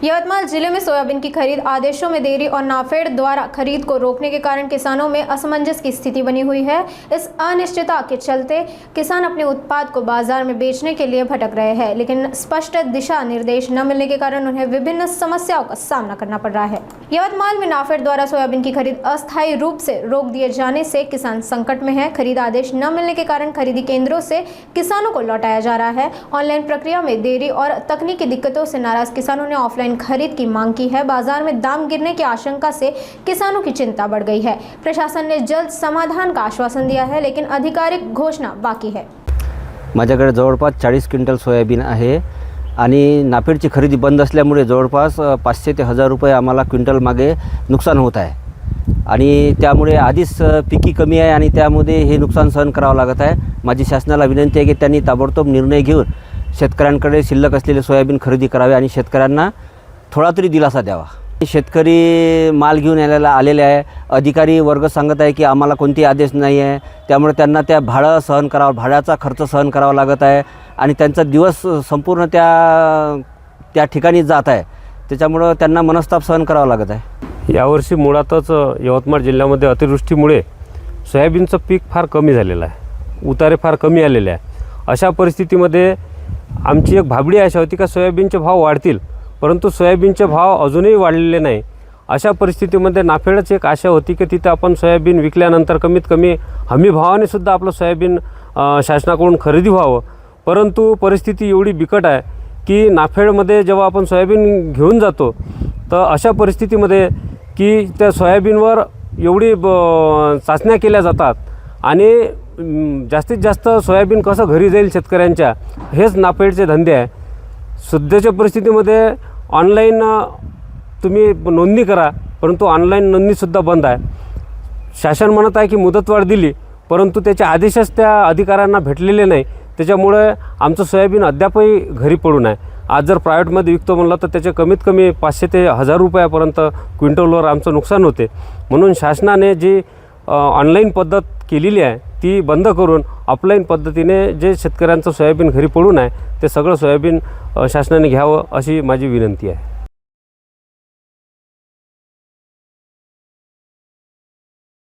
यवतमाल जिले में सोयाबीन की खरीद आदेशों में देरी और नाफेड द्वारा खरीद को रोकने के कारण किसानों में असमंजस की स्थिति बनी हुई है। इस अनिश्चितता के चलते किसान अपने उत्पाद को बाजार में बेचने के लिए भटक रहे हैं, लेकिन स्पष्ट दिशा निर्देश न मिलने के कारण उन्हें विभिन्न समस्याओं का सामना करना पड़ रहा है। यवतमाल में नाफेड द्वारा सोयाबीन की खरीद अस्थायी रूप से रोक दिए जाने से किसान संकट में है। खरीद आदेश न मिलने के कारण खरीदी केंद्रों से किसानों को लौटाया जा रहा है। ऑनलाइन प्रक्रिया में देरी और तकनीकी दिक्कतों से नाराज किसानों ने ऑफलाइन खरीद की मांग की है। बाजार में दाम गिरने की आशंका से किसानों की चिंता बढ़ गई है। प्रशासन ने जल्द समाधान का आश्वासन दिया है, लेकिन आधिकारिक घोषणा बाकी है। माझ्याकडे जवळपास 40 क्विंटल सोयाबीन आहे आणि नाफेडची खरेदी बंद असल्यामुळे जवळपास 500 ते 1000 रुपये आम्हाला क्विंटल मागे नुकसान होत आहे आणि त्यामुळे आधीच पिकी कमी आहे आणि त्यामध्ये हे नुकसान सहन करावं लागत आहे। माझी शासनाला विनंती आहे की त्यांनी ताबडतोब निर्णय घेऊन शेतकऱ्यांकडे शिल्लक असलेले सोयाबीन खरेदी करावे आणि शेतकऱ्यांना थोडा तरी दिलासा द्यावा। शेतकरी माल घेऊन आलेले आहे। अधिकारी वर्ग सांगत आहे की आम्हाला कोणतेही आदेश नाही आहे, त्यामुळे त्यांना त्या भाड्याचा खर्च सहन करावा लागत आहे आणि त्यांचा दिवस संपूर्ण त्या ठिकाणी जात आहे, त्याच्यामुळे त्यांना मनस्ताप सहन करावा लागत आहे। यावर्षी मुळातच यवतमाळ जिल्ह्यामध्ये अतिवृष्टीमुळे सोयाबीनचं पीक फार कमी झालेलं आहे, उतारे फार कमी आलेले आहे। अशा परिस्थितीमध्ये आमची एक भाबडी आशा होती का सोयाबीनचे भाव वाढतील, परंतु सोयाबीनचे भाव अजूनही वाढलेले नाही। अशा परिस्थितीमध्ये नाफेडच एक आशा होती की तिथे आपण सोयाबीन विकल्यानंतर कमीत कमी हमी भावाने सुद्धा आपलं सोयाबीन शासनाकडून खरेदी व्हावं, परंतु परिस्थिती एवढी बिकट आहे की नाफेडमध्ये जेव्हा आपण सोयाबीन घेऊन जातो तर अशा परिस्थितीमध्ये की त्या सोयाबीनवर एवढी चाचण्या केल्या जातात आणि जास्तीत जास्त सोयाबीन कसं घरी जाईल शेतकऱ्यांच्या, हेच नाफेडचे धंदे आहे। सध्याच्या परिस्थितीमध्ये ऑनलाईन तुम्ही नोंदणी करा, परंतु ऑनलाईन नोंदणीसुद्धा बंद आहे। शासन म्हणत आहे की मुदतवाढ दिली, परंतु त्याचे आदेशच त्या अधिकाऱ्यांना भेटलेले नाही, त्याच्यामुळे आमचं सोयाबीन अद्यापही घरी पडून आहे। आज जर प्रायव्हेटमध्ये विकतो म्हणलं तर त्याचे कमीत कमी 500 ते 1000 रुपयापर्यंत क्विंटलवर आमचं नुकसान होते। म्हणून शासनाने जी ऑनलाईन पद्धत केलेली आहे ती बंद करून ऑफलाईन पद्धतीने जे शेतकऱ्यांचं सोयाबीन घरी पडून आहे ते सगळं सोयाबीन शासनाने घ्यावं अशी माझी विनंती आहे।